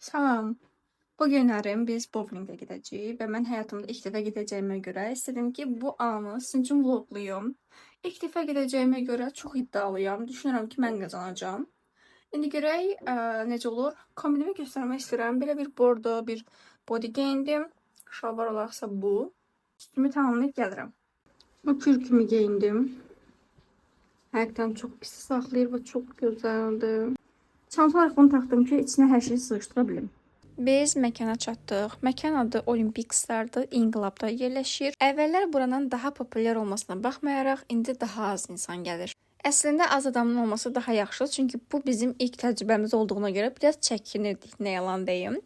Salam. Bu günlərim biz bowlingə gedəcəyik və mən həyatımda ilk dəfə gedəcəyimə görə istədim ki, bu anı sizin üçün vloqlayım. İlk dəfə gedəcəyimə görə çox iddialıyam. Düşünürəm ki, mən qazanacağam. İndi görək necə olur. Kombinimi göstərmək istəyirəm. Belə bir bordo, bir body geyindim. Şalvar olaraqsa bu. Üstümü tamamlayıb gəlirəm. Bu kürkümü geyindim. Həqiqətən çox pis saxlayır və çox gözəldir. Çanta olaraq bunu taxdım ki, içinə hər şeyi sığışdıra bilim. Biz məkana çatdıq. Məkan adı Olympic Star'dır, İnqilabda yerləşir. Əvvəllər buranın daha populyar olmasına baxmayaraq, indi daha az insan gəlir. Əslində az adamın olması daha yaxşı, çünki bu bizim ilk təcrübəmiz olduğuna görə biraz çəkinirdik, nə yalan deyim.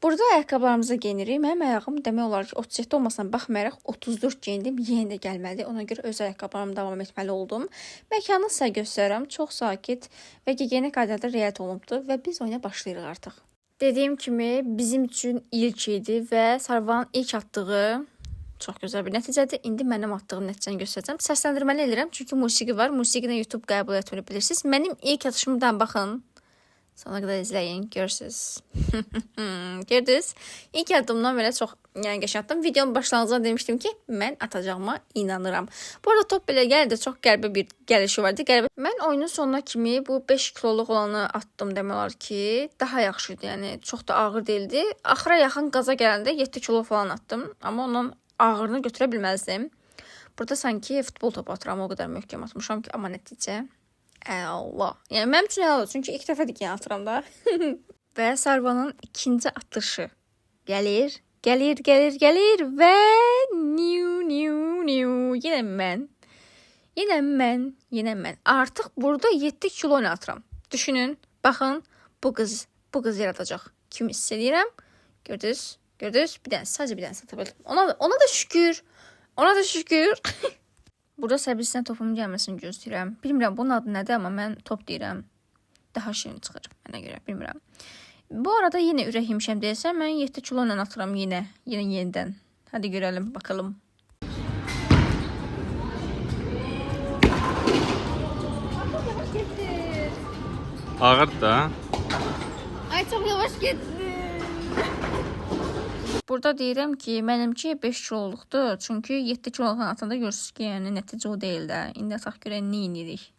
Burada ayaqqabılarımızı geyinirik. Mənim ayağım demək olar ki, 37 olmasına baxmayaraq 34 geyindim, yenə də gəlmədi. Ona görə öz ayaqqabılarımla davam etməli oldum. Məkanı sizə göstərirəm. Çox sakit və gigiyenik qaydalara riayət olunubdur və biz oyuna başlayırıq artıq. Dediyim kimi bizim üçün ilk idi və Sarvanın ilk atdığı çox gözəl bir nəticədir. İndi mənim atdığım nəticəni göstərəcəm. Səsləndirməli edirəm, çünki musiqi var. Musiqini YouTube qəbul etməni bilirsiniz. Mənim ilk atışımdan baxın. Sona qədər izləyin, görürsünüz. Gördünüz? İlk addımdan belə çox qəşəng atdım. Videonun başlanğıcında demişdim ki, mən atacağıma inanıram. Bu arada top belə gəldi, çox qəribə bir gəlişi vardı. Mən oyunun sonuna kimi bu 5 kiloluq olanı atdım demək olar ki, daha yaxşıydı. Yəni çox da ağır değildi. Axıra yaxın qaza gələndə 7 kilo falan atdım, amma ondan ağırını götürə bilməzdim. Burada sanki futbol topu atıram, o qədər möhkəm atmışam ki, amma nəticə Allah. Yəni mənim üçün əla, çünki ilk dəfədir ki, atıram da. Və Sarvanın ikinci atışı gəlir və yenə mən. Artıq burada 7 kilo atıram. Düşünün, baxın, bu qız yaradacaq. Kim hiss edirəm? Gördünüz? Sadəcə bir dənə sata bildim. Ona da şükür. Burada səbirsinə topumun gəlməsini gözləyirəm. Bilmirəm bunun adı nədir, amma mən top deyirəm. Daha şirin çıxır mənə görə, bilmirəm. Bu arada yenə ürək yemişəm deyəsəm, mən 7 kilo ilə atıram yenidən. Hadi görelim, bakalım. Ağır da. Ay çok yavaş getdi. Burada deyirəm ki, mənimki 5 kiloluqdur. Çünki 7 kiloluqdan atanda görürsünüz ki, yəni nəticə o deyil də. İndi ataq görək nə edirik.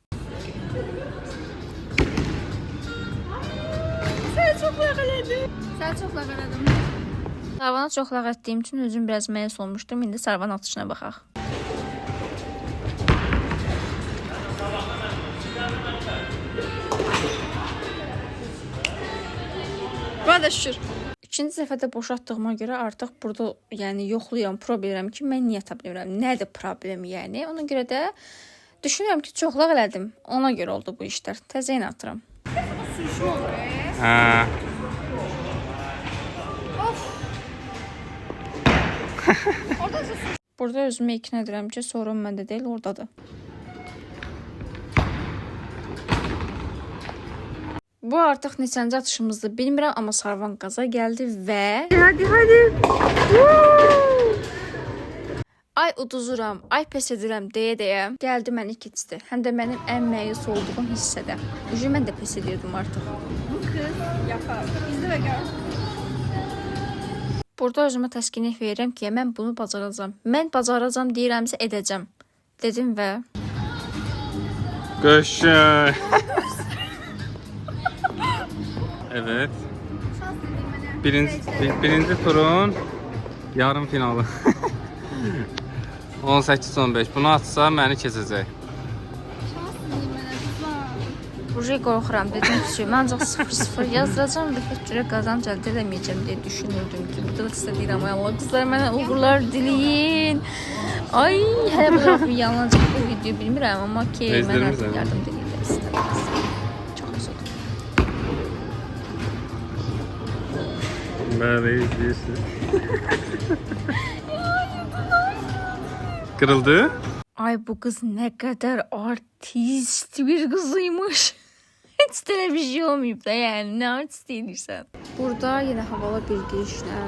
Səni çox lağ elədim. Sarvana çox lağ etdiyim üçün özüm biraz məyus olmuşdum. İndi Sarvan atışına baxaq. Buna da şükür. İkinci dəfədə boşaltdığıma görə artıq burada yəni yoxlayıram, problem ki, mən niyə ata bilmirəm? Nədir problem yəni? Ona görə də düşünürəm ki, çoxlaq elədim. Ona görə oldu bu işlər. Təzə yenə atıram. Sürüşmə olur. Hə. Burada özümü ikna edirəm ki, sorun məndə deyil, oradadır. Bu artıq neçənci atışımızdır bilmirəm, amma Sarvan qaza gəldi və... Hadi. Ay uduzuram, ay pes edirəm deyə gəldi məni keçdi. Həm də mənim ən məyus olduğum hissədə. Mən də pes edirdim artıq. Bu qız yapar. İzlə və gör. Burada özümə təskinlik verirəm ki, mən bunu bacaracağam. Mən bacaracağam deyirəmsə edəcəm. Dedim və... Qəşəng. Evet. Birinci turun yarım finalı. 18-15. Bunu atsa məni keçəcək. Buraya qorxuram, dedim ki, mən ancaq 0-0 yazdıracağım və heç cürə qazanc əldə edəməyəcəm deyə düşünürdüm ki, burada da istəyirəm. Allah qızlar mənə uğurlar diləyin. Ay, hələ bu tərəfi yanılacaq bu video bilmirəm, amma ki, mən artıq yardım diləyirəm istəməz. Çox üzüldüm. Bəli, izləyirsiniz. Kırıldı. Ay bu qız nə qədər artist bir qızıymış. Heç də bir şey olmayıb da, yəni nə artist edirsən. Burada yenə havalı bir girişlə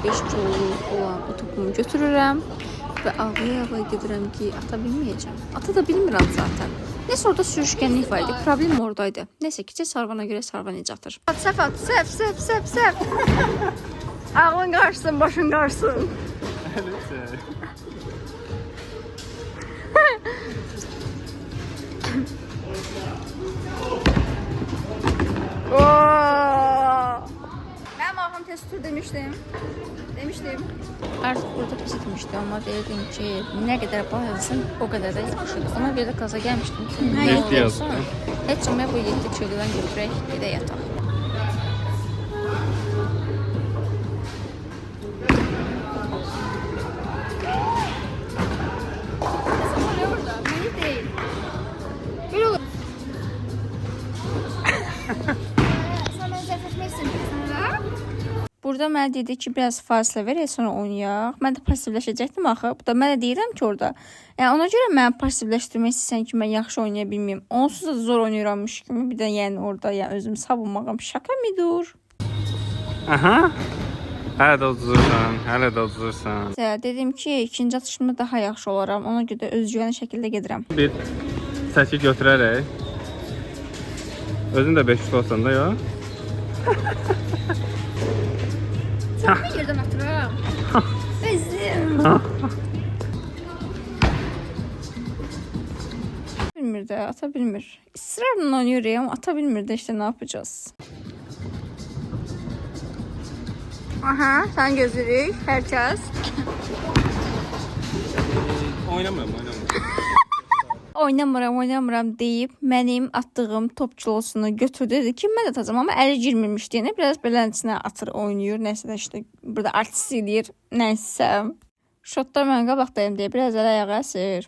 5 kiloluq olan o topumu götürürəm və ağlaya-ağlaya gedirəm ki, ata bilməyəcəm. Ata da bilmirəm zaten. Neyse orada sürüşkənlik var idi. Problem oradaydı. Neyse ki sarvana göre sarvan icatır. Sef. Ağlın qarşısın, başın qarşısın. Ben ağam test tur demiştim. Artık burada pis etmişdi ama dedim ki ne kadar bağırsın o kadar da yakışırdı. Ona göre de kaza gelmiştim. Yedi yazdı. Heç olmaya bu 7 kilodan götürək, gedək yataq. Burada mənə dedi ki, biraz fasilə ver, sonra oynayaq. Mən də passivləşəcəkdim axı. Bu da mənə deyirəm ki, orada. Yəni ona görə mən passivləşdirmək istəsən ki, mən yaxşı oynaya bilməyim. Onsuz da zor oynayırammış kimi. Bir də yəni orada yəni özümü savunmağım şaka mıdır? Aha. Hələ də uduzursan. Dedim ki, ikinci atışımda daha yaxşı olaram. Ona görə də özgüvənli şəkildə gedirəm. Bir səki götürərək. Özün də 500 olsan da ya. Sən bir yerdən atıram. Bezim. Bilmir de, ata bilmir. İsrarla oynuyor ama ata bilmir de işte ne yapacağız. Aha, sen gözlük, herkes. Oynamıram deyib mənim atdığım top kilosunu götürdü dedi ki, mən atacağam amma əli girmirmiş deyənə biraz beləsinə atır, oynayır, nəsə də işte burada artist eləyir, nəsə. Şotlar mən qabaqdayım deyə biraz ələ ayağı əsir.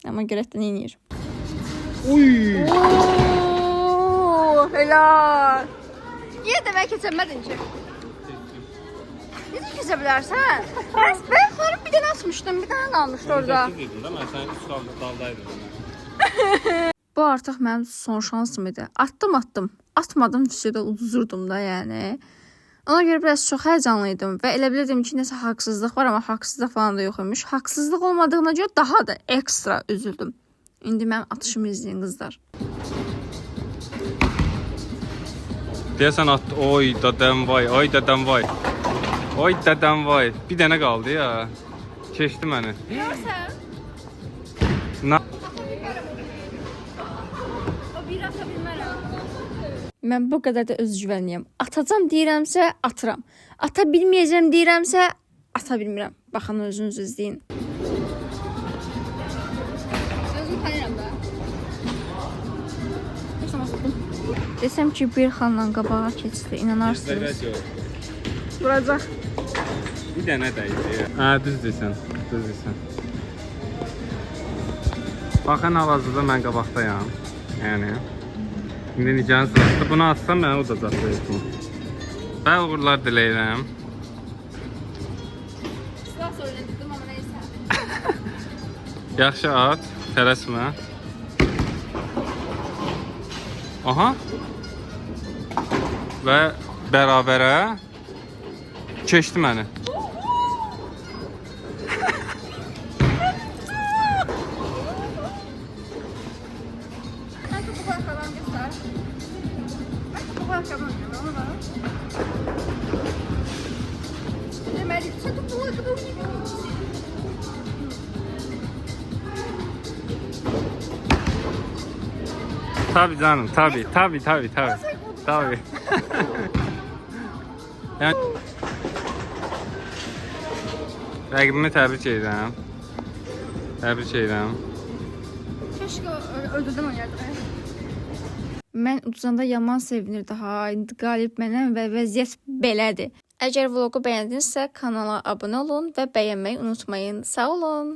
Amma görəkdən inir. Uy! Ooo, helal. Niyə də mən keçəmədin ki? Necə keçə bilərsən? Ben xarım bir dənə açmışdım, bir dənə qalmışdı orada. Mən sənin üst daldaydım. Bu artıq mənim son şansım idi. Atdım. Atmadım, düşüdə uduzurdum da yəni. Ona görə biraz çox həyəcanlıydım və elə bilirdim ki, nəsə haqsızlıq var, amma haqsızlıq falan da yox imiş. Haqsızlıq olmadığına görə daha da ekstra üzüldüm. İndi mənim atışımı izləyin qızlar. Deyəsən at, oy dadam vay, ay dadam vay. Oy dadam vay. Bir dənə qaldı ya. Keçdi məni. Görsən? Na Mən bu qədər də özgüvənliyəm. Atacam deyirəmsə, atıram. Ata bilməyəcəm deyirəmsə, ata bilmirəm. Baxın özünüz izləyin. Özüm tanıyıram da. Desəm ki, bir xanla qabağa keçdi, inanarsınız. Vuracaq. bir dənə dəydi. Hə, düz deyirsən. Baxın hal-hazırda mən qabaqdayam. Yəni İndi Nigarın sırasında bunu atsam mən udacaqdım. Ben uğurlar diləyirəm. Silah söyledim ama neyse. Yaxşı at, tələsmə. Aha. Və bərabərə keçdi məni. Tabii canım, tabii. Yani rəqibimi təbrik edirəm. Keşke öldürdüm onu yerdə. Mən uduzanda yaman sevinirdi ha. İndi qalib mənəm və vəziyyət belədir. Əgər vlogu bəyəndinizsə kanala abunə olun və bəyənməyi unutmayın. Sağ olun.